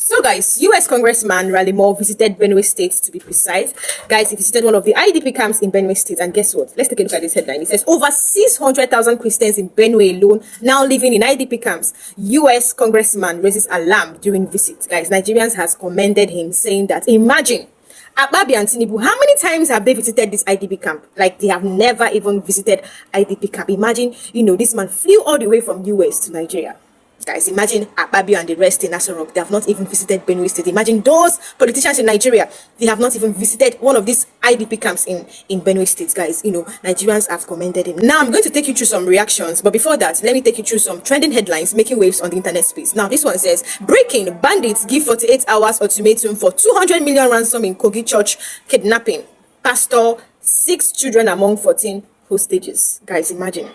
So guys, US Congressman Raleigh Moore visited Benue State, to be precise. Guys, he visited one of the IDP camps in Benue State, and guess what? Let's take a look at this headline. It says over 600,000 Christians in Benue alone now living in IDP camps. US Congressman raises alarm during visit. Guys, Nigerians has commended him, saying that imagine Akpabi and Tinubu, how many times have they visited this IDP camp? Like, they have never even visited IDP camp. Imagine, this man flew all the way from US to Nigeria. Guys, imagine Akpabi and the rest in Aso Rock. They have not even visited Benue State. Imagine those politicians in Nigeria. They have not even visited one of these IDP camps in Benue State. Guys, Nigerians have commended him. Now, I'm going to take you through some reactions. But before that, let me take you through some trending headlines making waves on the internet space. Now, this one says, breaking, bandits give 48 hours ultimatum for 200 million ransom in Kogi Church kidnapping. Pastor, 6 children among 14 hostages. Guys, imagine.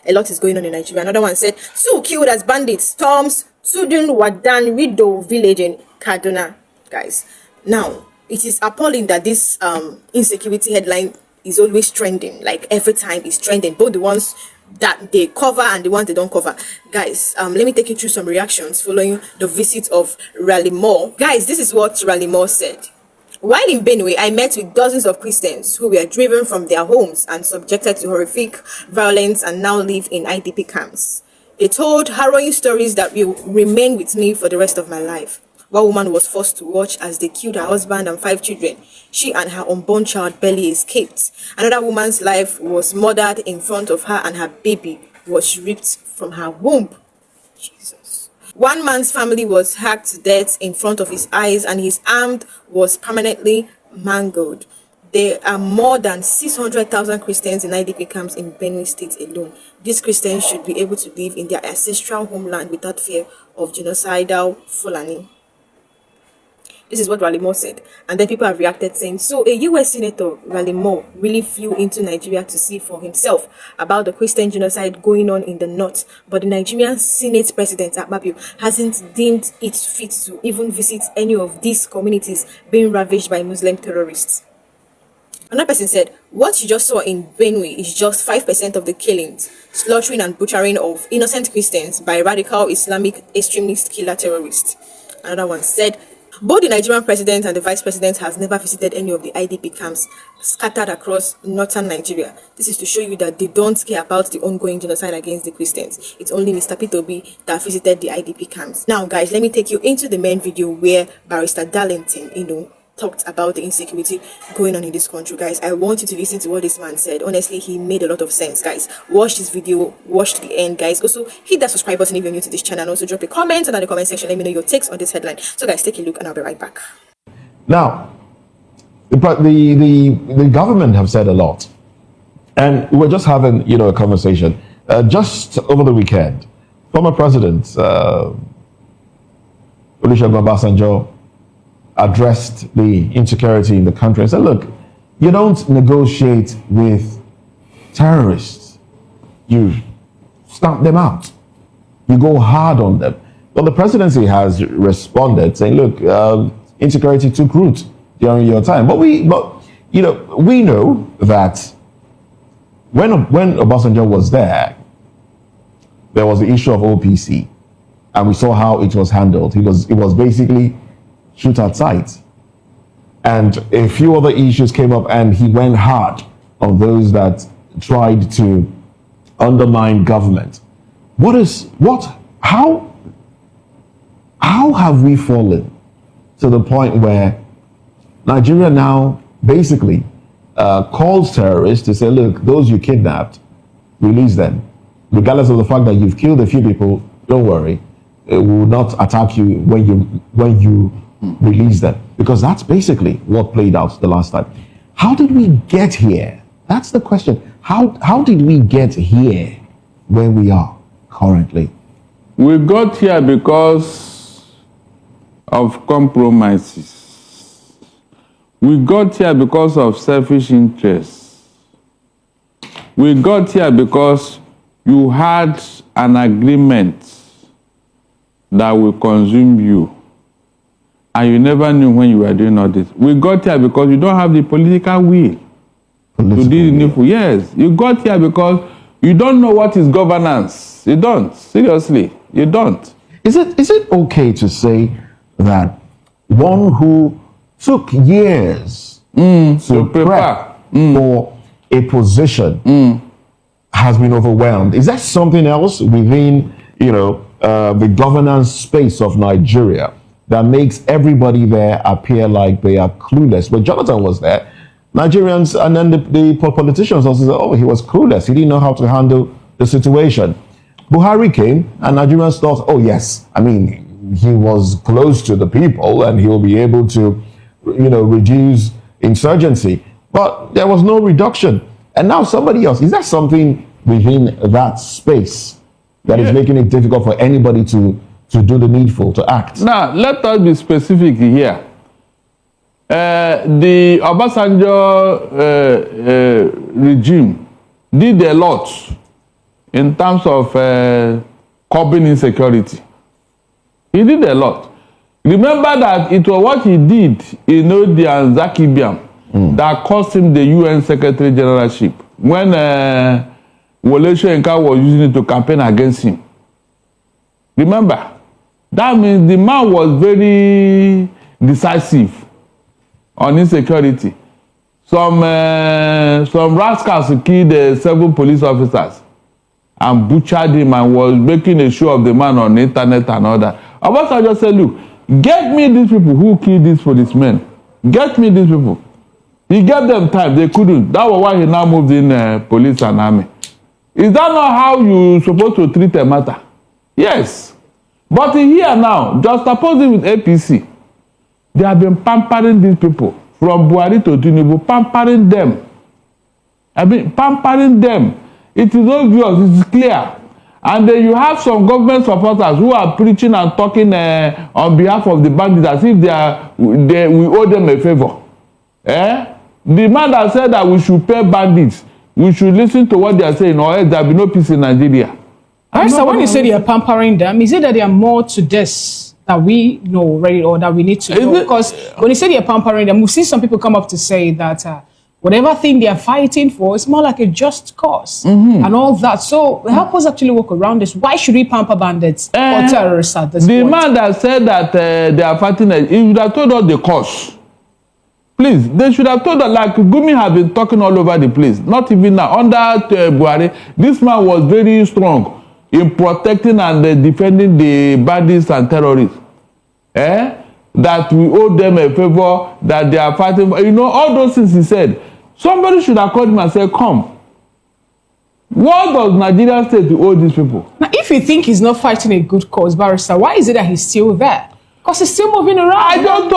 A lot is going on in Nigeria. Another one said, 2 killed as bandits storms Tudun Wadan Rido village in Kaduna. Guys, now, it is appalling that this insecurity headline is always trending. Like, every time it's trending. Both the ones that they cover and the ones they don't cover. Guys, let me take you through some reactions following the visit of Raleigh Moore. Guys, this is what Raleigh Moore said. While in Benue, I met with dozens of Christians who were driven from their homes and subjected to horrific violence and now live in IDP camps. They told harrowing stories that will remain with me for the rest of my life. One woman was forced to watch as they killed her husband and 5 children. She and her unborn child barely escaped. Another woman's life was murdered in front of her and her baby was ripped from her womb. Jesus. One man's family was hacked to death in front of his eyes and his arm was permanently mangled. There are more than 600,000 Christians in IDP camps in Benue State alone. These Christians should be able to live in their ancestral homeland without fear of genocidal Fulani. This is what Raleigh Moore said. And then people have reacted saying, so a US Senator, Raleigh Moore, really flew into Nigeria to see for himself about the Christian genocide going on in the north. But the Nigerian Senate President, Akpabi, hasn't deemed it fit to even visit any of these communities being ravaged by Muslim terrorists. Another person said, what you just saw in Benue is just 5% of the killings, slaughtering and butchering of innocent Christians by radical Islamic extremist killer terrorists. Another one said, both the Nigerian president and the vice president has never visited any of the IDP camps scattered across northern Nigeria. This is to show you that they don't care about the ongoing genocide against the Christians. It's only Mr. P2B that visited the IDP camps. Now, guys, let me take you into the main video where Barrister Darlington, talked about the insecurity going on in this country. Guys, I want you to listen to what this man said. Honestly, he made a lot of sense. Guys, watch this video, watch to the end. Guys, also hit that subscribe button if you're new to this channel, and also drop a comment under the comment section. Let me know your takes on this headline. So guys, take a look and I'll be right back. Now, the government have said a lot, and we're just having a conversation just over the weekend. Former President Olusegun Obasanjo addressed the insecurity in the country and said, look, you don't negotiate with terrorists. You stamp them out. You go hard on them. But the presidency has responded saying, look, insecurity took root during your time. But we know that when Obasanjo was there was the issue of OPC, and we saw how it was handled. It was basically shoot at sight. And a few other issues came up and he went hard on those that tried to undermine government. How have we fallen to the point where Nigeria now basically calls terrorists to say, look, those you kidnapped, release them. Regardless of the fact that you've killed a few people, don't worry. It will not attack you when you release them, because that's basically what played out the last time. How did we get here? That's the question. How did we get here where we are currently? We got here because of compromises. We got here because of selfish interests. We got here because you had an agreement that will consume you, and you never knew when you were doing all this. We got here because you don't have the political will to do the needful. Yes, you got here because you don't know what is governance. You don't. Seriously, you don't. Is it okay to say that one who took years to prep for a position has been overwhelmed. Is that something else within, the governance space of Nigeria that makes everybody there appear like they are clueless? But Jonathan was there. Nigerians and then the politicians also said, oh, he was clueless. He didn't know how to handle the situation. Buhari came and Nigerians thought, oh, yes, he was close to the people and he will be able to, reduce insurgency. But there was no reduction. And now somebody else. Is that something within that space that is making it difficult for anybody to do the needful, to act? Now, let us be specific here. The Obasanjo regime did a lot in terms of curbing insecurity. He did a lot. Remember that it was what he did in Odi and Zakibiam that cost him the UN Secretary Generalship when Wole Soyinka was using it to campaign against him. Remember, that means the man was very decisive on insecurity. Some rascals killed 7 police officers and butchered him and was making a show of the man on the internet and all that. Obasanjo said, look, get me these people who killed these policemen. Get me these people. He gave them time. They couldn't. That was why he now moved in police and army. Is that not how you're supposed to treat a matter? Yes. But here now, just supposing with APC, they have been pampering these people from Buhari to Tinubu, pampering them. Pampering them. It is obvious, it is clear. And then you have some government supporters who are preaching and talking on behalf of the bandits as if we owe them a favor. The man that said that we should pay bandits, we should listen to what they are saying, or else there will be no peace in Nigeria. So when you say they are pampering them, is it that there are more to this that we know already or that we need to know? Because when you say they are pampering them, we've seen some people come up to say that whatever thing they are fighting for is more like a just cause and all that. So help us actually work around this. Why should we pamper bandits or terrorists at this point? The man that said that they are fighting, he would have told us the cause. Please, they should have told us, like Gumi have been talking all over the place. Not even now. Under Buhari, this man was very strong in protecting and defending the bandits and terrorists. That we owe them a favor, that they are fighting. All those things he said. Somebody should have called him and said, come. What does Nigeria say to owe these people? Now, if you think he's not fighting a good cause, Barrister, why is it that he's still there? Because he's still moving around. I just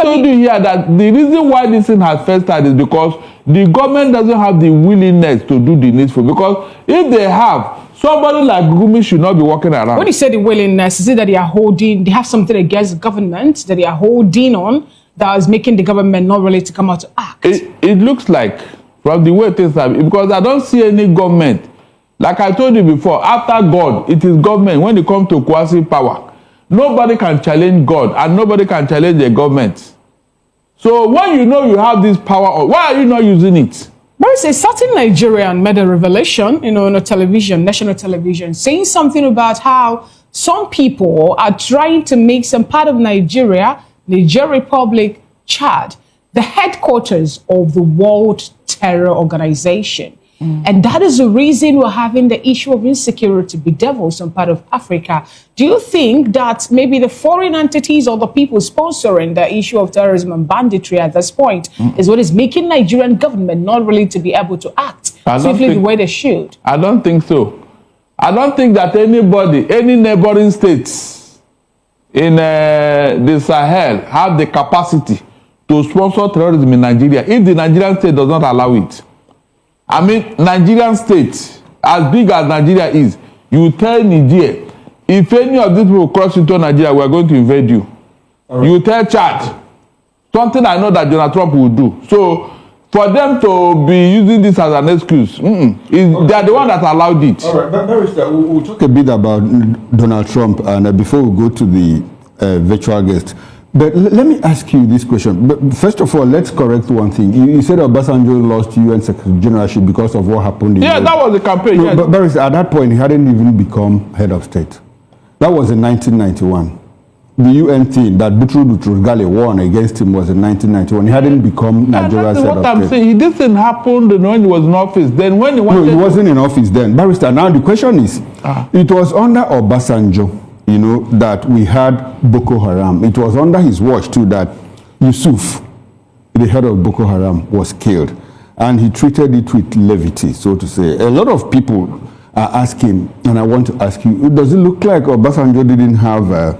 told you here that the reason why this thing has first started is because the government doesn't have the willingness to do the needful. Because if they have, somebody like Gumi should not be walking around. When you say the willingness, is it that they have something against the government that they are holding on that is making the government not ready to come out to act? It looks like, from the way things are, because I don't see any government. Like I told you before, after God, it is government. When it comes to quasi power, nobody can challenge God and nobody can challenge the government. So when you have this power, why are you not using it? There is a certain Nigerian made a revelation, on television, national television, saying something about how some people are trying to make some part of Nigeria, Niger Republic, Chad, the headquarters of the World Terror Organization. And that is the reason we're having the issue of insecurity bedevil some part of Africa. Do you think that maybe the foreign entities or the people sponsoring the issue of terrorism and banditry at this point is what is making Nigerian government not really to be able to act swiftly the way they should? I don't think so. I don't think that any neighboring states in the Sahel have the capacity to sponsor terrorism in Nigeria if the Nigerian state does not allow it. Nigerian state, as big as Nigeria is, you tell Niger, if any of these people cross into Nigeria, we are going to invade you. Right. You tell Chad, something I know that Donald Trump will do. So, for them to be using this as an excuse, they are the one that allowed it. All right, Barrister, we'll talk a bit about Donald Trump, and before we go to the virtual guest. But let me ask you this question. But first of all, let's correct one thing. You said Obasanjo lost UN Secretary Generalship because of what happened. That was the campaign. No, but at that point, he hadn't even become head of state. That was in 1991. the UN thing that Boutros Ghali won against him was in 1991. He hadn't become Nigeria's head of what I'm state. saying. This thing happened when he was in office. Then when he wanted... No, he wasn't in office then. Barrister, now the question is, it was under Obasanjo, you know, that we had Boko Haram. It was under his watch too that Yusuf, the head of Boko Haram, was killed. And he treated it with levity, so to say. A lot of people are asking, and I want to ask you, does it look like Obasanjo didn't have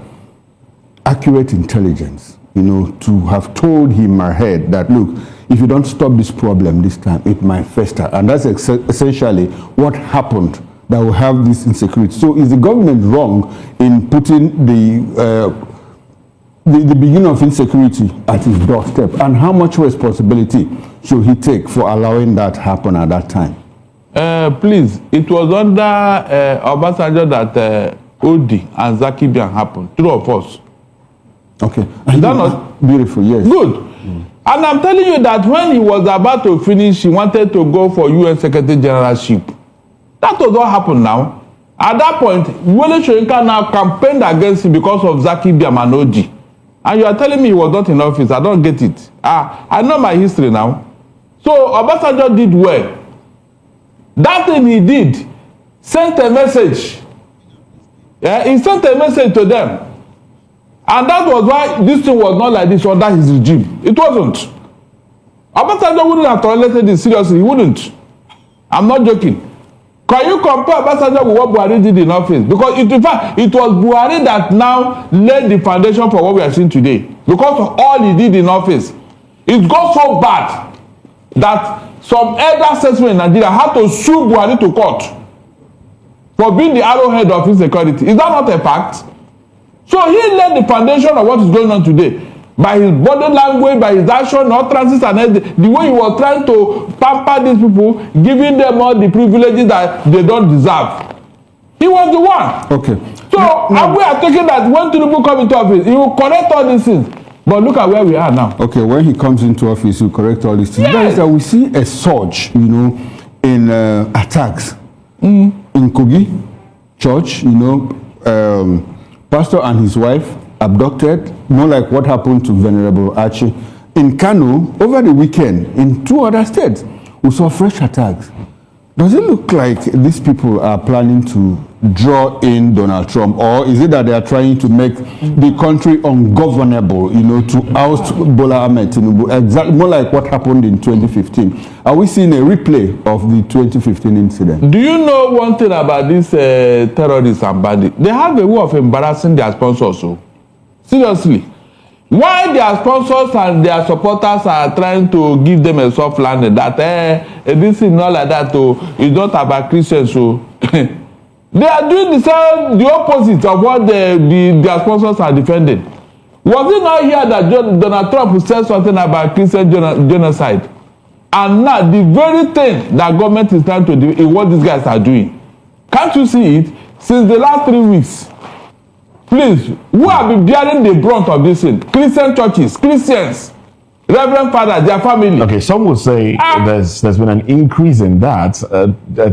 accurate intelligence, you know, to have told him ahead that, look, if you don't stop this problem this time, it might fester. And that's essentially what happened, that we have this insecurity. So is the government wrong in putting the beginning of insecurity at his doorstep? And how much responsibility should he take for allowing that happen at that time? Please, it was under Obasanjo that Odi and Zakibian happened. Two of us. Okay. Is that not beautiful? Yes. Good. And I'm telling you that when he was about to finish, he wanted to go for UN Secretary Generalship. That was what happened now. At that point, Wole Soyinka now campaigned against him because of Zakibian and Odi. And you are telling me he was not in office. I don't get it. I know my history now. So Obasanjo did well. That thing he did, sent a message. Yeah, he sent a message to them. And that was why this thing was not like this under his regime. It wasn't. Obasanjo wouldn't have tolerated this seriously. He wouldn't. I'm not joking. Can you compare Obasanjo with what Buhari did in office? Because in fact, it was Buhari that now laid the foundation for what we are seeing today. Because of all he did in office. It got so bad that some elder statesmen in Nigeria had to sue Buhari to court for being the arrowhead of insecurity. Is that not a fact? So he laid the foundation of what is going on today by his body language, by his action, utterances, and the way he was trying to pamper these people, giving them all the privileges that they don't deserve. He was the one. Okay. So and we are thinking that when Tinubu comes into office, he will correct all these things. But look at where we are now. Okay, when he comes into office, he will correct all these things. Yes. That is that we see a surge, you know, in attacks in Kogi Church, you know, pastor and his wife abducted, not like what happened to Venerable Archie. In Kanu, over the weekend, in 2 other states, we saw fresh attacks. Does it look like these people are planning to draw in Donald Trump, or is it that they are trying to make the country ungovernable, you know, to oust Bola Ahmed Tinubu, exactly more like what happened in 2015? Are we seeing a replay of the 2015 incident? Do you know one thing about these terrorists and bandits? They have a way of embarrassing their sponsors. So seriously, why their sponsors and their supporters are trying to give them a soft landing that this is not like that, it's not about Christians. So they are doing the opposite of what their sponsors are defending. Was it not here that Donald Trump said something about Christian genocide? And now the very thing that government is trying to do is what these guys are doing. Can't you see it? Since the last 3 weeks, please, who have been bearing the brunt of this thing? Christian churches, Christians, Reverend Fathers, their family. Okay, some would say there's been an increase in that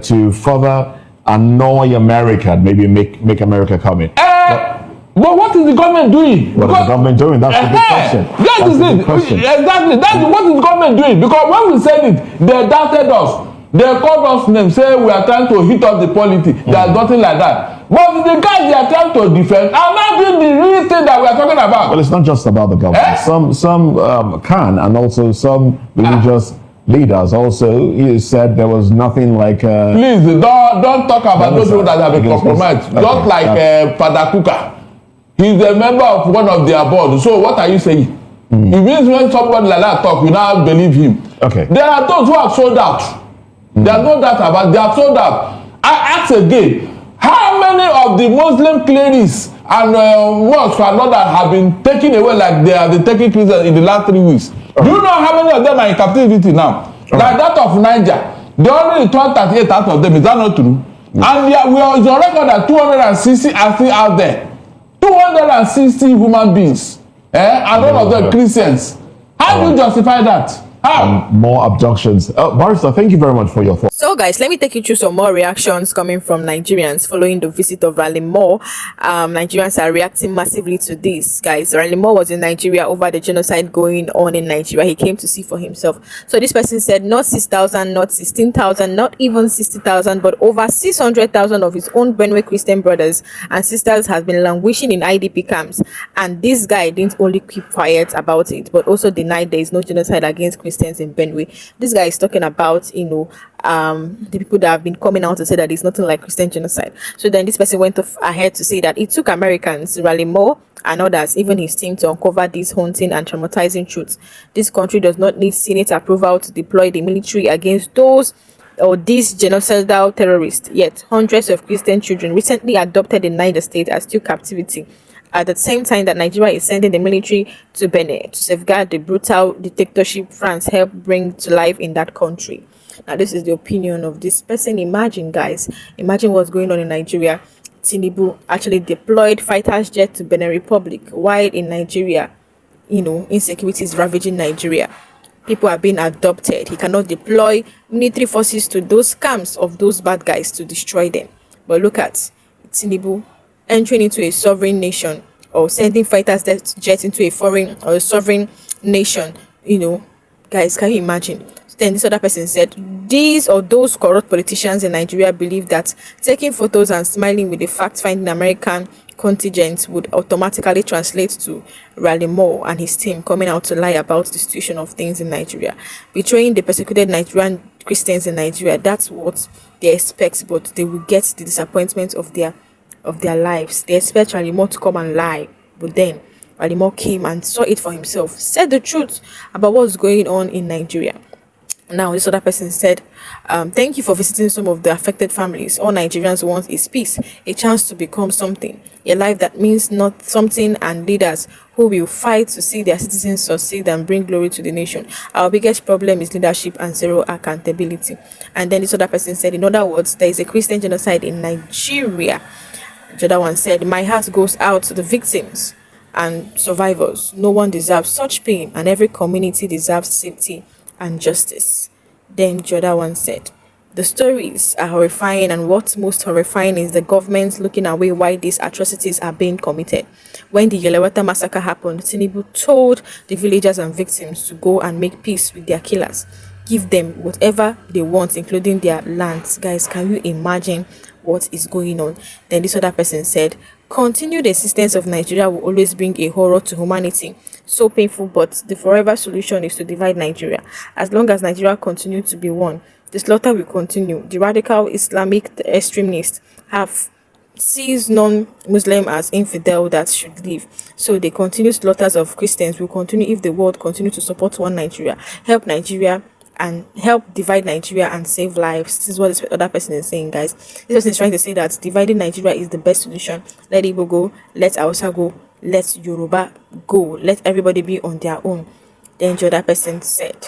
to further annoy America, maybe make America come in. But what is the government doing? What is the government doing? That's the big question. That is it. Exactly. That's what is the government doing? Because when we said it, they doubted us. They called us names, say we are trying to hit up the polity. There's nothing like that. But the guys they are trying to defend are not doing the real thing that we are talking about. Well, it's not just about the government. Some can, and also some religious leaders also said there was nothing like. Please don't talk about those people that have been compromised. Okay. Just like Father Kuka. He's a member of one of their boards. So what are you saying? It means when somebody like that talk, you now believe him. Okay. There are those who have sold out. There's no doubt about it. They have sold out. I ask again, how many of the Muslim clerics and mosques and all that have been taken away like they have been taking Christians in the last 3 weeks? Okay. Do you know how many of them are in captivity now? Okay. Like that of Niger. They only returned 38 out of them. Is that not true? And we are on record that 260 are still out there. 260 human beings. And all of them Christians. How do you justify that? more abductions. Barrister, thank you very much for your thoughts. So guys, let me take you through some more reactions coming from Nigerians following the visit of Raleigh Moore. Nigerians are reacting massively to this, guys. Raleigh Moore was in Nigeria over the genocide going on in Nigeria. He came to see for himself. So this person said not 6,000, not 16,000, not even 60,000, but over 600,000 of his own Benue Christian brothers and sisters has been languishing in IDP camps. And this guy didn't only keep quiet about it, but also denied there is no genocide against Christians in Benue. This guy is talking about, the people that have been coming out to say that it's nothing like Christian genocide. So then this person went ahead to say that it took Americans, Raleigh Moore and others, even his team, to uncover these haunting and traumatizing truths. This country does not need Senate approval to deploy the military against those or these genocidal terrorists. Yet hundreds of Christian children recently adopted in Niger State are still captivity. At the same time that Nigeria is sending the military to Benin to safeguard the brutal dictatorship France helped bring to life in that country. Now, this is the opinion of this person. Imagine, guys, imagine what's going on in Nigeria. Tinubu actually deployed fighters jet to Benin Republic, while in Nigeria, insecurity is ravaging Nigeria. People are being adopted. He cannot deploy military forces to those camps of those bad guys to destroy them. But look at Tinubu entering into a sovereign nation, or sending fighters jet into a foreign or a sovereign nation. Guys, can you imagine? Then this other person said, these or those corrupt politicians in Nigeria believe that taking photos and smiling with the fact-finding American contingent would automatically translate to Raleigh Moore and his team coming out to lie about the situation of things in Nigeria, betraying the persecuted Nigerian Christians in Nigeria. That's what they expect, but they will get the disappointment of their lives. They expect Raleigh Moore to come and lie, but then Raleigh Moore came and saw it for himself, said the truth about what's going on in Nigeria. Now, this other person said, thank you for visiting some of the affected families. All Nigerians want is peace, a chance to become something, a life that means not something, and leaders who will fight to see their citizens succeed and bring glory to the nation. Our biggest problem is leadership and zero accountability. And then this other person said, in other words, there is a Christian genocide in Nigeria. The other one said, my heart goes out to the victims and survivors. No one deserves such pain, and every community deserves safety and justice. Then the other one said, the stories are horrifying, and what's most horrifying is the government looking away while these atrocities are being committed. When the Yelewata massacre happened, Tinubu told the villagers and victims to go and make peace with their killers, give them whatever they want, including their lands. Guys, can you imagine what is going on? Then this other person said, continued existence of Nigeria will always bring a horror to humanity. So painful, but the forever solution is to divide Nigeria. As long as Nigeria continues to be one, the slaughter will continue. The radical Islamic extremists have sees non-Muslim as infidel that should leave. So the continued slaughters of Christians will continue if the world continue to support one Nigeria, help Nigeria, and help divide Nigeria and save lives. This is what this other person is saying, guys. This person is trying to say that dividing Nigeria is the best solution. Let Igbo go, let Hausa go, let Yoruba go, let everybody be on their own. Then the other person said,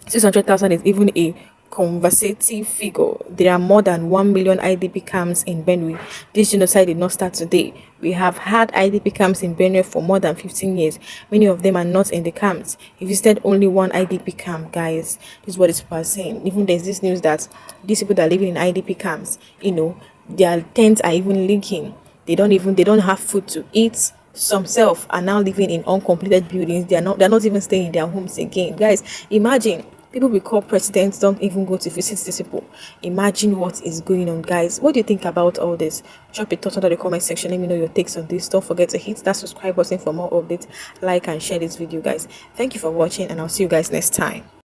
600,000 is even a conservative figure. There are more than 1 million IDP camps in Benue. This genocide did not start today. We have had IDP camps in Benue for more than 15 years. Many of them are not in the camps. He visited only one IDP camp, guys. This is what these people are saying. Even there's this news that these people that are living in IDP camps, their tents are even leaking. They don't have food to eat. Some self are now living in uncompleted buildings. They're not even staying in their homes again. Guys, imagine people we call presidents don't even go to visit these people. Imagine what is going on, guys. What do you think about all this? Drop your thoughts under the comment section. Let me know your takes on this. Don't forget to hit that subscribe button for more updates. Like and share this video, guys. Thank you for watching, and I'll see you guys next time.